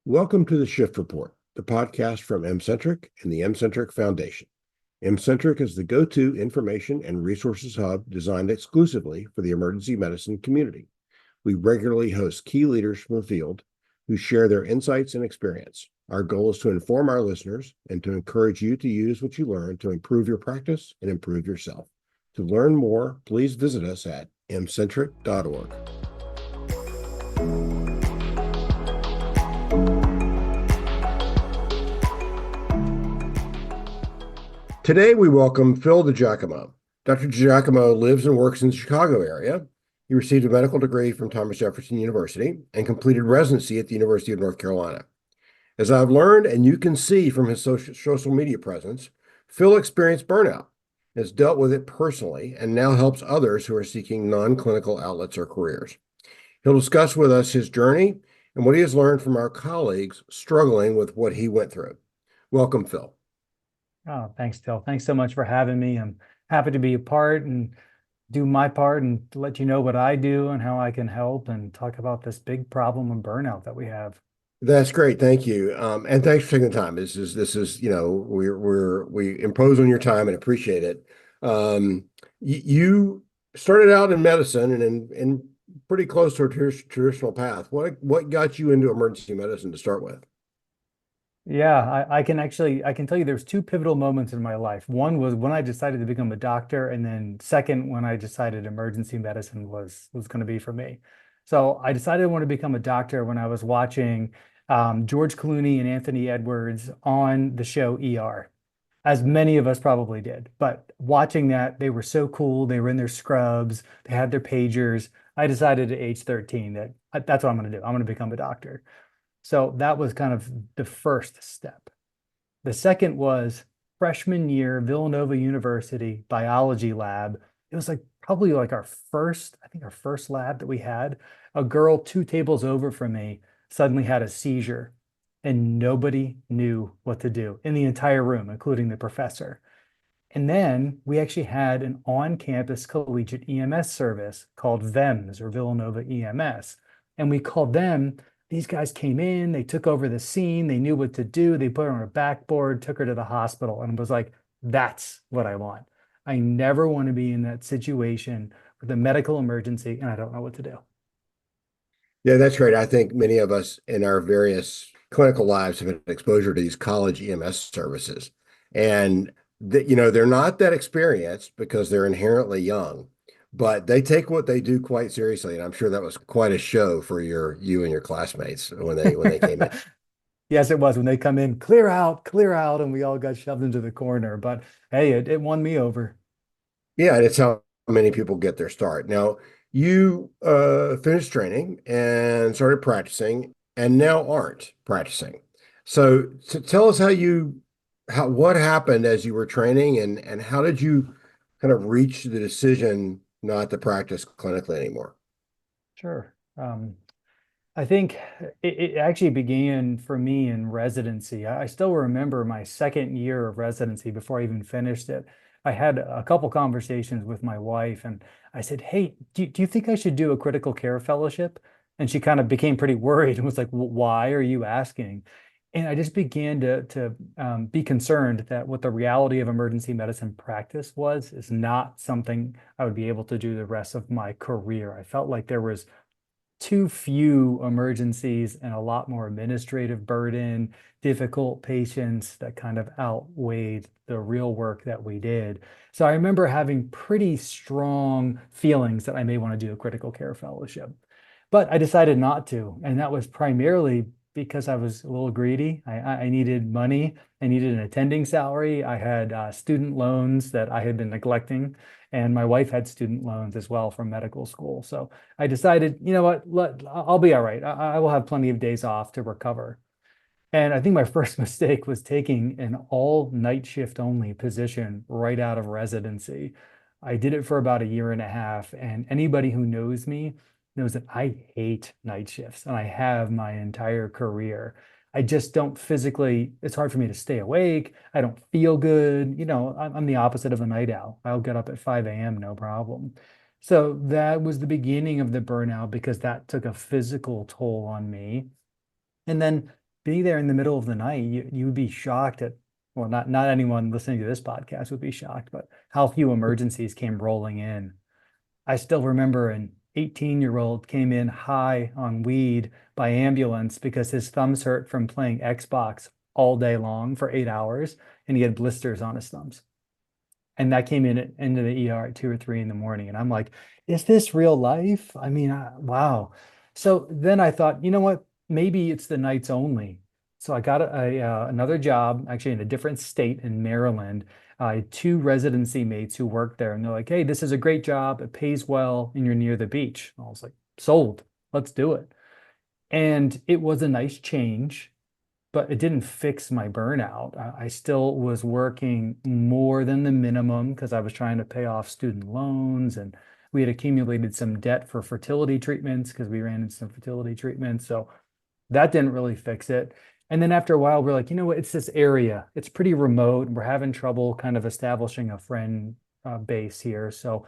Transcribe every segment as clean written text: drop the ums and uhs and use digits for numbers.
Welcome to the Shift Report, the podcast from MCentric and the MCentric Foundation. MCentric is the go-to information and resources hub designed exclusively for the emergency medicine community. We regularly host key leaders from the field who share their insights and experience. Our goal is to inform our listeners and to encourage you to use what you learn to improve your practice and improve yourself. To learn more, please visit us at mcentric.org. Today, we welcome Phil DiGiacomo. Dr. DiGiacomo lives and works in the Chicago area. He received a medical degree from Thomas Jefferson University and completed residency at the University of North Carolina. As I've learned, and you can see from his social media presence, Phil experienced burnout, has dealt with it personally, and now helps others who are seeking non-clinical outlets or careers. He'll discuss with us his journey and what he has learned from our colleagues struggling with what he went through. Welcome, Phil. Oh, thanks, Phil. Thanks so much for having me. I'm happy to be a part and do my part and to let you know what I do and how I can help and talk about this big problem of burnout that we have. That's great. Thank you. And thanks for taking the time. This is, we impose on your time and appreciate it. You started out in medicine and in pretty close to a traditional path. What got you into emergency medicine to start with? Yeah, I can tell you there's two pivotal moments in my life. One was when I decided to become a doctor, and then second, when I decided emergency medicine was going to be for me. So I decided I wanted to become a doctor when I was watching George Clooney and Anthony Edwards on the show ER, as many of us probably did. But watching that, they were so cool. They were in their scrubs, they had their pagers. I decided at age 13 that that's what I'm going to do. I'm going to become a doctor. So that was kind of the first step. The second was freshman year, Villanova University biology lab. It was like probably like our first lab that we had. A girl 2 tables over from me suddenly had a seizure, and nobody knew what to do in the entire room, including the professor. And then we actually had an on-campus collegiate EMS service called VEMS, or Villanova EMS. And we called them. These guys came in, they took over the scene, they knew what to do, they put her on a backboard, took her to the hospital, and was like, that's what I want. I never want to be in that situation with a medical emergency and I don't know what to do. Yeah, that's great. I think many of us in our various clinical lives have had exposure to these college EMS services. And they're not that experienced because they're inherently young, but they take what they do quite seriously. And I'm sure that was quite a show for you and your classmates when they came in. Yes, it was when they come in, clear out, and we all got shoved into the corner. But hey, it won me over. Yeah, and it's how many people get their start. Now, you finished training and started practicing, and now aren't practicing. So, tell us what happened as you were training, and how did you kind of reach the decision not to practice clinically anymore? Sure. I think it actually began for me in residency. I still remember my second year of residency before I even finished it. I had a couple conversations with my wife, and I said, "Hey, do you think I should do a critical care fellowship?" And she kind of became pretty worried and was like, "Why are you asking?" And I just began to be concerned that what the reality of emergency medicine practice was is not something I would be able to do the rest of my career. I felt like there was too few emergencies and a lot more administrative burden, difficult patients that kind of outweighed the real work that we did. So I remember having pretty strong feelings that I may want to do a critical care fellowship, but I decided not to. And that was primarily because I was a little greedy. I needed money. I needed an attending salary. I had student loans that I had been neglecting, and my wife had student loans as well from medical school. So I decided, you know what, I'll be all right. I will have plenty of days off to recover. And I think my first mistake was taking an all night shift only position right out of residency. I did it for about a year and a half, and anybody who knows me knows that I hate night shifts, and I have my entire career. I just don't physically, it's hard for me to stay awake. I don't feel good. I'm the opposite of a night owl. I'll get up at 5 a.m., no problem. So that was the beginning of the burnout because that took a physical toll on me. And then being there in the middle of the night, you would be shocked at, well, not anyone listening to this podcast would be shocked, but how few emergencies came rolling in. I still remember an 18-year-old came in high on weed by ambulance because his thumbs hurt from playing Xbox all day long for 8 hours, and he had blisters on his thumbs. And that came into the ER at 2 or 3 in the morning. And I'm like, is this real life? I mean, wow. So then I thought, you know what? Maybe it's the nights only. So I got another job, actually in a different state in Maryland. I had two residency mates who worked there, and they're like, hey, this is a great job. It pays well, and you're near the beach. I was like, sold. Let's do it. And it was a nice change, but it didn't fix my burnout. I still was working more than the minimum because I was trying to pay off student loans, and we had accumulated some debt for fertility treatments because we ran into some fertility treatments. So that didn't really fix it. And then after a while, we're like, you know what? It's this area. It's pretty remote. We're having trouble kind of establishing a friend base here. So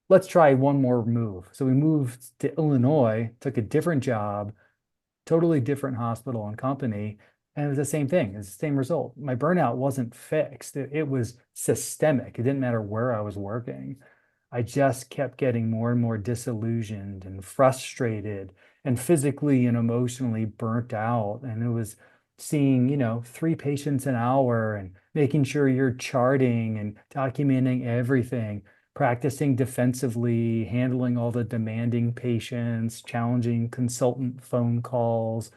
let's try one more move. So we moved to Illinois, took a different job, totally different hospital and company. And it was the same thing. It's the same result. My burnout wasn't fixed. It was systemic. It didn't matter where I was working. I just kept getting more and more disillusioned and frustrated and physically and emotionally burnt out. And it was seeing, 3 patients an hour and making sure you're charting and documenting everything, practicing defensively, handling all the demanding patients, challenging consultant phone calls,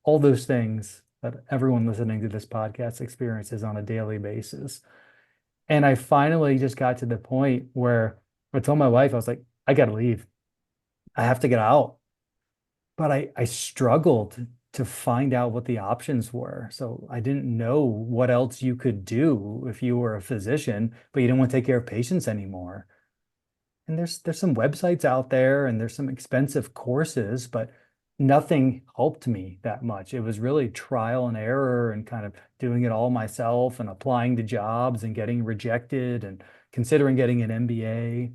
all those things that everyone listening to this podcast experiences on a daily basis. And I finally just got to the point where I told my wife, I was like, I got to leave. I have to get out. But I struggled to find out what the options were. So I didn't know what else you could do if you were a physician, but you didn't want to take care of patients anymore. And there's some websites out there and there's some expensive courses, but nothing helped me that much. It was really trial and error and kind of doing it all myself and applying to jobs and getting rejected and considering getting an MBA.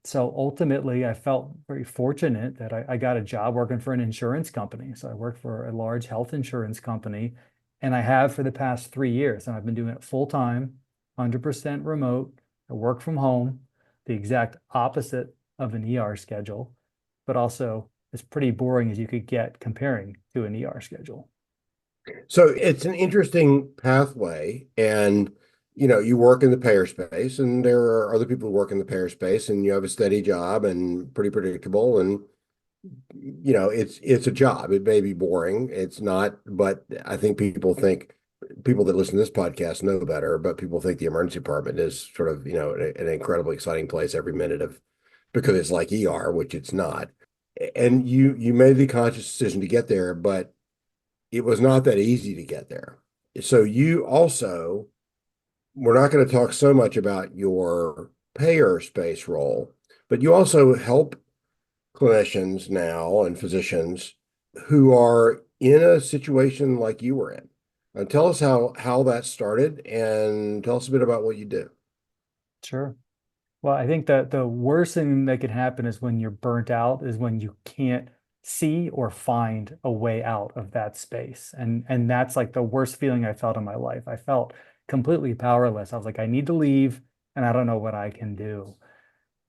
So ultimately, I felt very fortunate that I got a job working for an insurance company. So I worked for a large health insurance company, and I have for the past 3 years. And I've been doing it full time, 100% remote. I work from home, the exact opposite of an ER schedule, but also as pretty boring as you could get comparing to an ER schedule. So it's an interesting pathway, and you work in the payer space, and there are other people who work in the payer space, and you have a steady job and pretty predictable, and it's a job. It may be boring. It's not, but I think people that listen to this podcast know better, but people think the emergency department is sort of, an incredibly exciting place every minute of because it's like ER, which it's not. And you made the conscious decision to get there, but it was not that easy to get there. So you also, we're not going to talk so much about your payer space role, but you also help clinicians now and physicians who are in a situation like you were in. Tell us how that started and tell us a bit about what you do. Sure. Well, I think that the worst thing that could happen is when you're burnt out, is when you can't see or find a way out of that space. And that's like the worst feeling I felt in my life. I felt completely powerless. I was like, I need to leave and I don't know what I can do.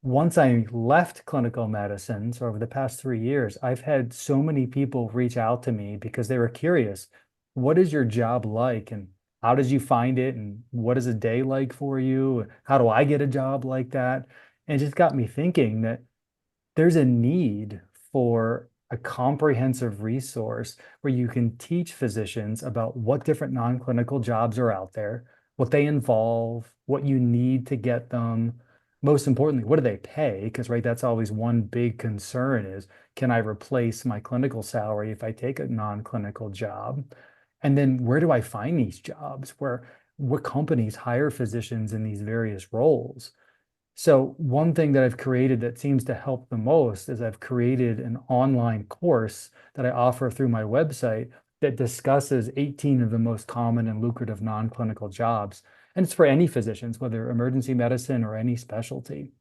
Once I left clinical medicine, so over the past 3 years, I've had so many people reach out to me because they were curious, what is your job like? And how did you find it? And what is a day like for you? How do I get a job like that? And it just got me thinking that there's a need for a comprehensive resource where you can teach physicians about what different non-clinical jobs are out there, what they involve, what you need to get them. Most importantly, what do they pay? Because, right, that's always one big concern is, can I replace my clinical salary if I take a non-clinical job? And then where do I find these jobs? What companies hire physicians in these various roles? So one thing that I've created that seems to help the most is I've created an online course that I offer through my website that discusses 18 of the most common and lucrative non-clinical jobs. And it's for any physicians, whether emergency medicine or any specialty.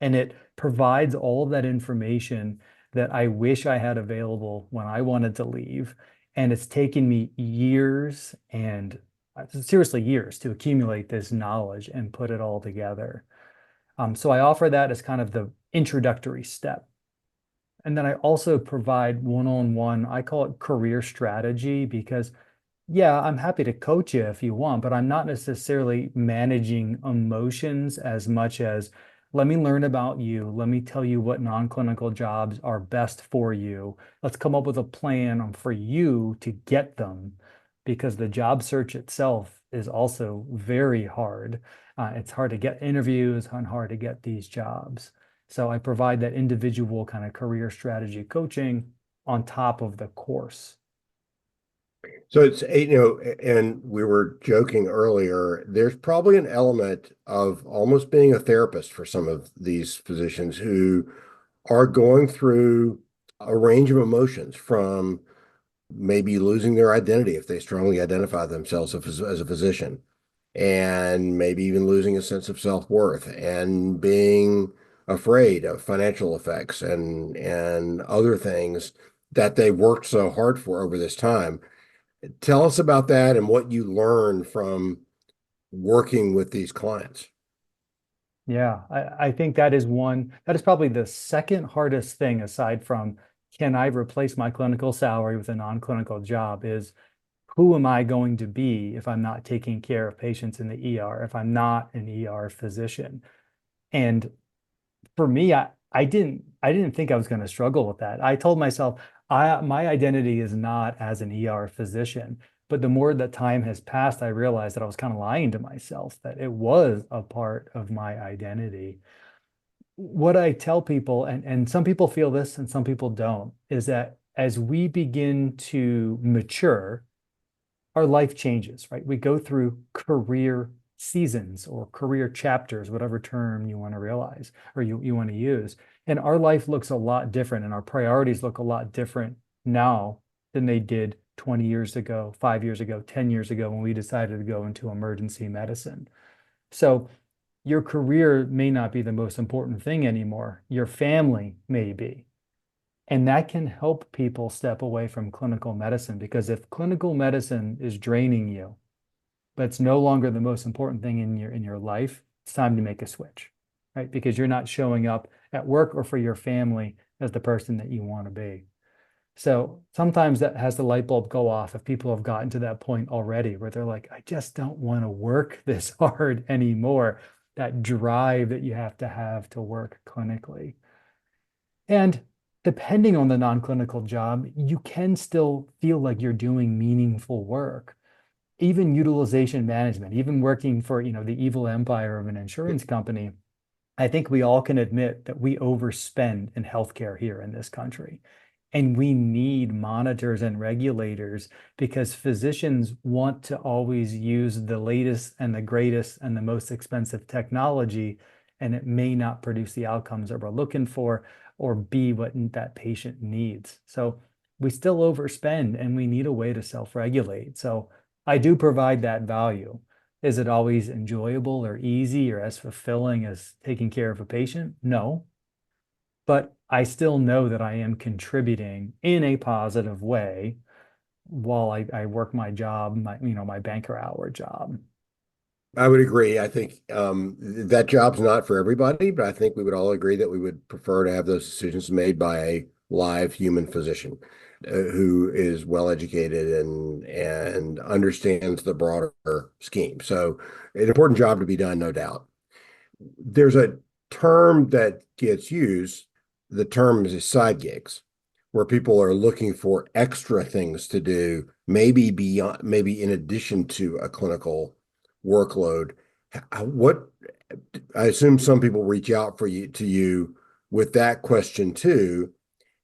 And it provides all of that information that I wish I had available when I wanted to leave. And it's taken me years and seriously years to accumulate this knowledge and put it all together. So I offer that as kind of the introductory step. And then I also provide one-on-one, I call it career strategy, because yeah, I'm happy to coach you if you want, but I'm not necessarily managing emotions as much as let me learn about you. Let me tell you what non-clinical jobs are best for you. Let's come up with a plan for you to get them because the job search itself is also very hard. It's hard to get interviews and hard to get these jobs. So I provide that individual kind of career strategy coaching on top of the course. So it's, and we were joking earlier, there's probably an element of almost being a therapist for some of these physicians who are going through a range of emotions from maybe losing their identity if they strongly identify themselves as a physician, and maybe even losing a sense of self-worth and being afraid of financial effects and other things that they worked so hard for over this time. Tell us about that and what you learned from working with these clients. Yeah, I think that is probably the second hardest thing aside from can I replace my clinical salary with a non-clinical job is who am I going to be if I'm not taking care of patients in the ER, if I'm not an ER physician? And for me, I didn't think I was going to struggle with that. I told myself my identity is not as an ER physician. But the more that time has passed, I realized that I was kind of lying to myself, that it was a part of my identity. What I tell people, and some people feel this and some people don't, is that as we begin to mature, our life changes, right? We go through career seasons or career chapters, whatever term you want to realize or you want to use. And our life looks a lot different and our priorities look a lot different now than they did 20 years ago, 5 years ago, 10 years ago when we decided to go into emergency medicine. So your career may not be the most important thing anymore. Your family may be. And that can help people step away from clinical medicine because if clinical medicine is draining you, but it's no longer the most important thing in your life, it's time to make a switch, right? Because you're not showing up at work or for your family as the person that you want to be. So sometimes that has the light bulb go off if people have gotten to that point already where they're like, I just don't want to work this hard anymore. That drive that you have to work clinically. And depending on the non-clinical job, you can still feel like you're doing meaningful work. Even utilization management, even working for, the evil empire of an insurance company, I think we all can admit that we overspend in healthcare here in this country. And we need monitors and regulators because physicians want to always use the latest and the greatest and the most expensive technology, and it may not produce the outcomes that we're looking for or be what that patient needs. So we still overspend and we need a way to self-regulate. So I do provide that value. Is it always enjoyable or easy or as fulfilling as taking care of a patient? No, but I still know that I am contributing in a positive way while I work my job, my banker hour job. I would agree. I think that job's not for everybody, but I think we would all agree that we would prefer to have those decisions made by a live human physician who is well educated and understands the broader scheme. So, an important job to be done, no doubt. There's a term that gets used. The term is side gigs, where people are looking for extra things to do, maybe beyond, maybe in addition to a clinical workload. What I assume some people reach out for you to you with that question too.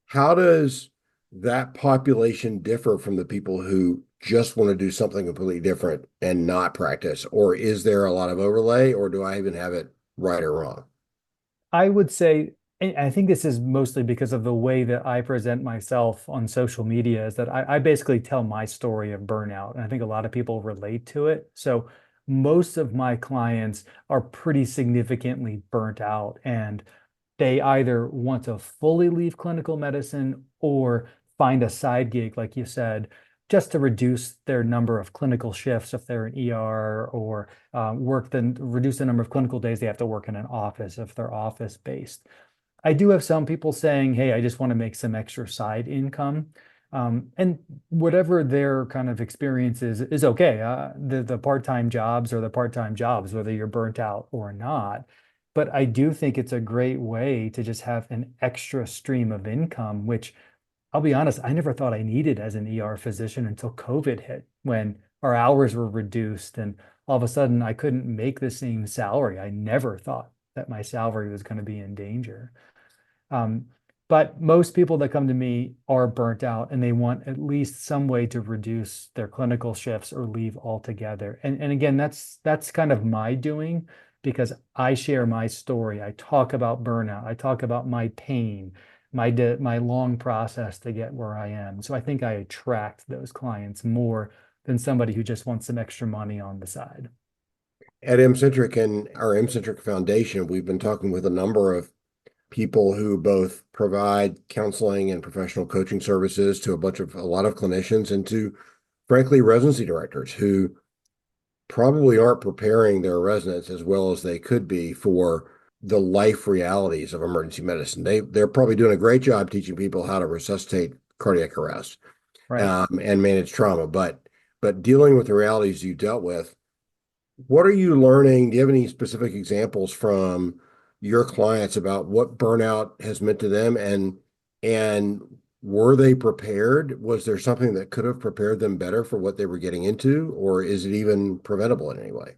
How does that population differ from the people who just want to do something completely different and not practice? Or is there a lot of overlay, or do I even have it right or wrong? I would say, and I think this is mostly because of the way that I present myself on social media, is that I basically tell my story of burnout. And I think a lot of people relate to it. So most of my clients are pretty significantly burnt out and they either want to fully leave clinical medicine or find a side gig, like you said, just to reduce their number of clinical shifts if they're an ER, or reduce the number of clinical days they have to work in an office if they're office based. I do have some people saying, hey, I just want to make some extra side income. And whatever their kind of experience is okay. The part-time jobs are the part-time jobs, whether you're burnt out or not. But I do think it's a great way to just have an extra stream of income, which I'll be honest, I never thought I needed as an ER physician until COVID hit, when our hours were reduced and all of a sudden I couldn't make the same salary. I never thought that my salary was going to be in danger. Um, but most people that come to me are burnt out and they want at least some way to reduce their clinical shifts or leave altogether. And again, that's kind of my doing, because I share my story. I talk about burnout. I talk about my pain, my long process to get where I am. So I think I attract those clients more than somebody who just wants some extra money on the side. At MCentric and our MCentric Foundation, we've been talking with a number of people who both provide counseling and professional coaching services to a lot of clinicians, and to, frankly, residency directors who probably aren't preparing their residents as well as they could be for the life realities of emergency medicine. They're probably doing a great job teaching people how to resuscitate cardiac arrest, Right. and manage trauma, but dealing with the realities you dealt with. What are you learning? Do you have any specific examples from your clients about what burnout has meant to them, and were they prepared? Was there something that could have prepared them better for what they were getting into, or is it even preventable in any way?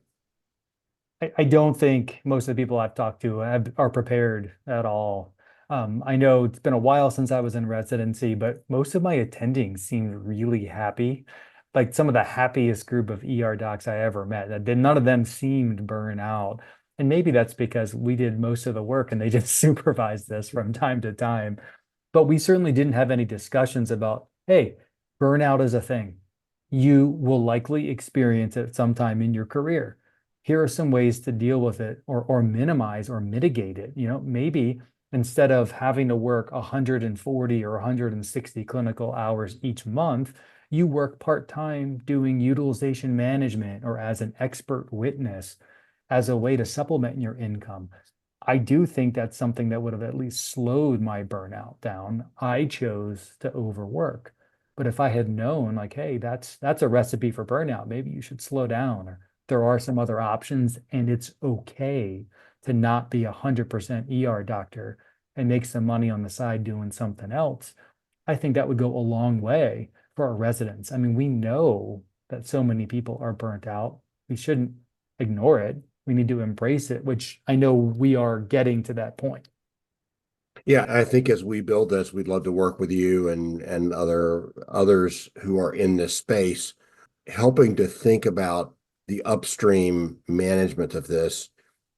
I don't think most of the people I've talked to are prepared at all. I know it's been a while since I was in residency, but most of my attendings seemed really happy. Like some of the happiest group of ER docs I ever met. None of them seemed burnt out. And maybe that's because we did most of the work and they just supervised this from time to time. But we certainly didn't have any discussions about, hey, burnout is a thing. You will likely experience it sometime in your career. Here are some ways to deal with it, or minimize or mitigate it. Maybe instead of having to work 140 or 160 clinical hours each month, you work part-time doing utilization management or as an expert witness as a way to supplement your income. I do think that's something that would have at least slowed my burnout down. I chose to overwork. But if I had known, like, hey, that's a recipe for burnout, maybe you should slow down, or there are some other options, and it's okay to not be 100% ER doctor and make some money on the side doing something else. I think that would go a long way for our residents. I mean, we know that so many people are burnt out. We shouldn't ignore it. We need to embrace it, which I know we are getting to that point. Yeah, I think as we build this, we'd love to work with you and others who are in this space, helping to think about the upstream management of this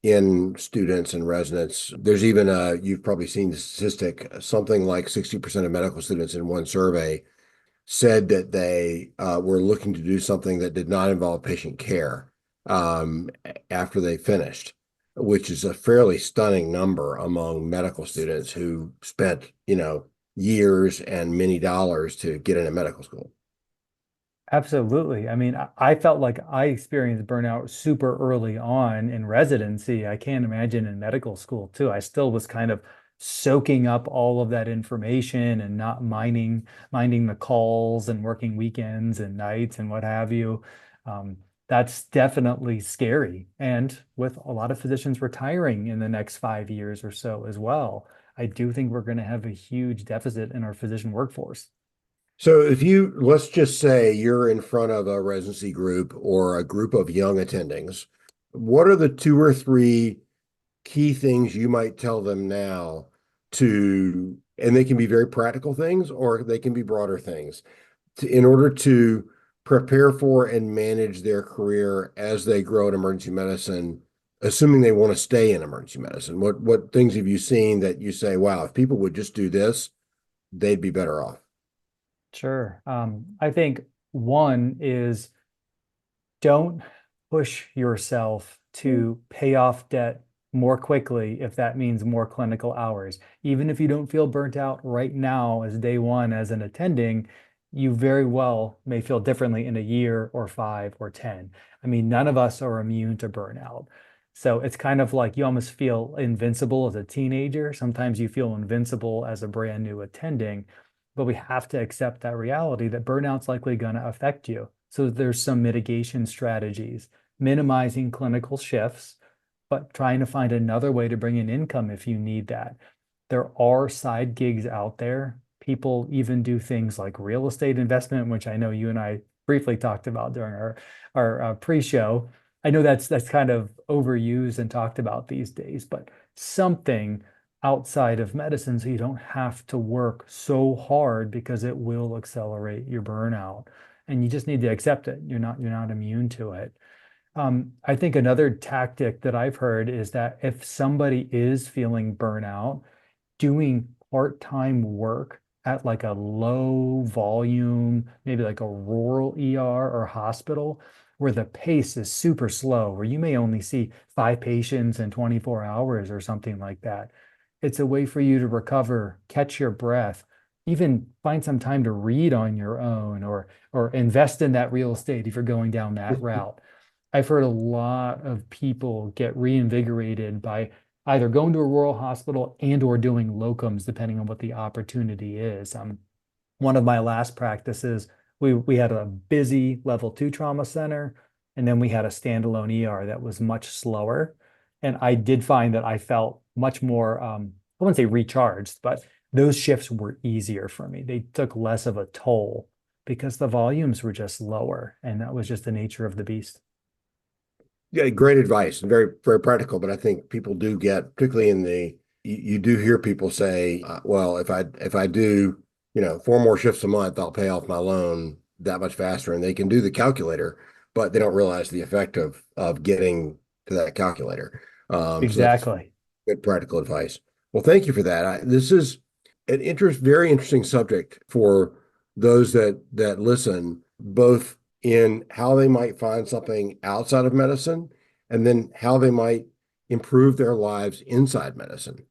in students and residents. There's even you've probably seen the statistic, something like 60% of medical students in one survey said that they were looking to do something that did not involve patient care after they finished, which is a fairly stunning number among medical students who spent, years and many dollars to get into medical school. Absolutely. I mean, I felt like I experienced burnout super early on in residency. I can't imagine in medical school too. I still was kind of soaking up all of that information and not minding the calls and working weekends and nights and what have you. That's definitely scary. And with a lot of physicians retiring in the next 5 years or so as well, I do think we're going to have a huge deficit in our physician workforce. So let's just say you're in front of a residency group or a group of young attendings, what are the two or three key things you might tell them now and they can be very practical things or they can be broader things, in order to prepare for and manage their career as they grow in emergency medicine, assuming they want to stay in emergency medicine? What things have you seen that you say, wow, if people would just do this, they'd be better off? Sure. I think one is don't push yourself to pay off debt more quickly if that means more clinical hours. Even if you don't feel burnt out right now as day one as an attending, you very well may feel differently in a year or 5 or 10. I mean, none of us are immune to burnout. So it's kind of like you almost feel invincible as a teenager. Sometimes you feel invincible as a brand new attending, but we have to accept that reality that burnout's likely going to affect you. So there's some mitigation strategies, minimizing clinical shifts, but trying to find another way to bring in income if you need that. There are side gigs out there. People even do things like real estate investment, which I know you and I briefly talked about during our pre-show. I know that's kind of overused and talked about these days, but something outside of medicine so you don't have to work so hard because it will accelerate your burnout. And you just need to accept it. You're not immune to it. I think another tactic that I've heard is that if somebody is feeling burnout, doing part-time work at like a low volume, maybe like a rural ER or hospital, where the pace is super slow, where you may only see 5 patients in 24 hours or something like that. It's a way for you to recover, catch your breath, even find some time to read on your own or invest in that real estate if you're going down that route. I've heard a lot of people get reinvigorated by either going to a rural hospital and or doing locums, depending on what the opportunity is. One of my last practices, we had a busy level 2 trauma center, and then we had a standalone ER that was much slower. And I did find that I felt much more, I wouldn't say recharged, but those shifts were easier for me. They took less of a toll because the volumes were just lower, and that was just the nature of the beast. Yeah, great advice and very, very practical. But I think people do get, particularly in you do hear people say, well, if I do, 4 more shifts a month, I'll pay off my loan that much faster. And they can do the calculator, but they don't realize the effect of getting to that calculator. So that's Exactly. good practical advice. Well, thank you for that. This is an very interesting subject for those that listen, both in how they might find something outside of medicine, and then how they might improve their lives inside medicine.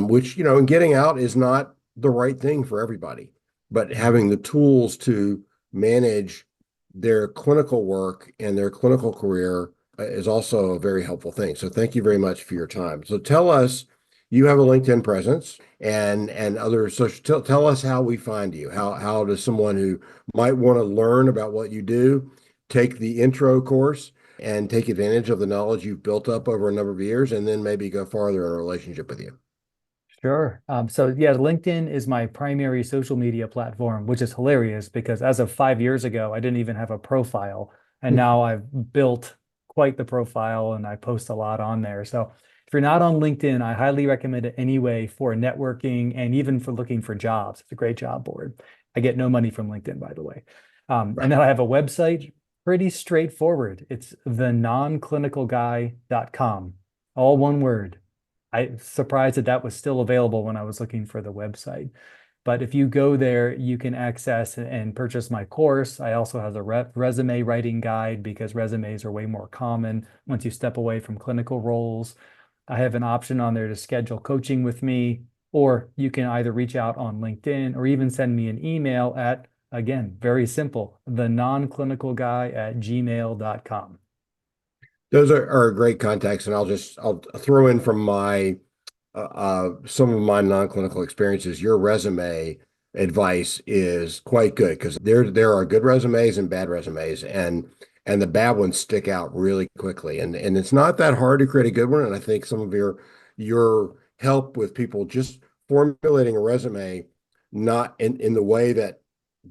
Which, and getting out is not the right thing for everybody, but having the tools to manage their clinical work and their clinical career is also a very helpful thing. So thank you very much for your time. So tell us, you have a LinkedIn presence and other social. Tell us how we find you. How does someone who might want to learn about what you do take the intro course and take advantage of the knowledge you've built up over a number of years, and then maybe go farther in a relationship with you? Sure. So yeah, LinkedIn is my primary social media platform, which is hilarious because as of 5 years ago, I didn't even have a profile. And now I've built quite the profile and I post a lot on there. So if you're not on LinkedIn, I highly recommend it anyway for networking and even for looking for jobs. It's a great job board. I get no money from LinkedIn, by the way. And Right. then I have a website, pretty straightforward. It's thenonclinicalguy.com, all one word. I'm surprised that that was still available when I was looking for the website. But if you go there, you can access and purchase my course. I also have a resume writing guide because resumes are way more common once you step away from clinical roles. I have an option on there to schedule coaching with me, or you can either reach out on LinkedIn or even send me an email at, again, very simple, thenonclinicalguy@gmail.com. Those are great contacts, and I'll throw in from my some of my non-clinical experiences. Your resume advice is quite good because there are good resumes and bad resumes, and the bad ones stick out really quickly. And it's not that hard to create a good one. And I think some of your help with people just formulating a resume, not in the way that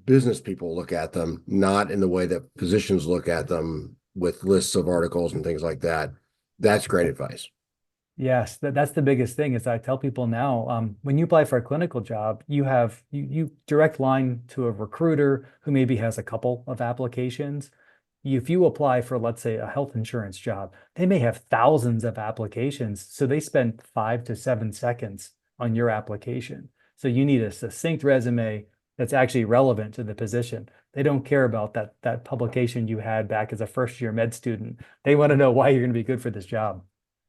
business people look at them, not in the way that physicians look at them with lists of articles and things like that. That's great advice. Yes, that's the biggest thing is I tell people now, when you apply for a clinical job, you have you direct line to a recruiter who maybe has a couple of applications. If you apply for, let's say, a health insurance job, they may have thousands of applications. So they spend 5 to 7 seconds on your application. So you need a succinct resume that's actually relevant to the position. They don't care about that publication you had back as a first year med student. They want to know why you're going to be good for this job.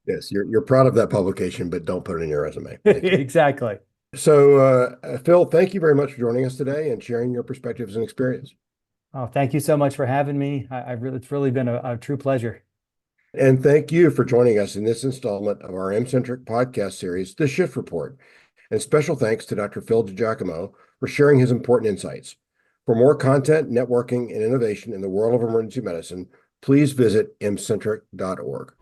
Yes, you're proud of that publication, but don't put it in your resume. Thank you. Exactly. So, Phil, thank you very much for joining us today and sharing your perspectives and experience. Oh, thank you so much for having me. It's really been a true pleasure. And thank you for joining us in this installment of our M-centric podcast series, The Shift Report. And special thanks to Dr. Phil DiGiacomo for sharing his important insights. For more content, networking, and innovation in the world of emergency medicine, please visit mcentric.org.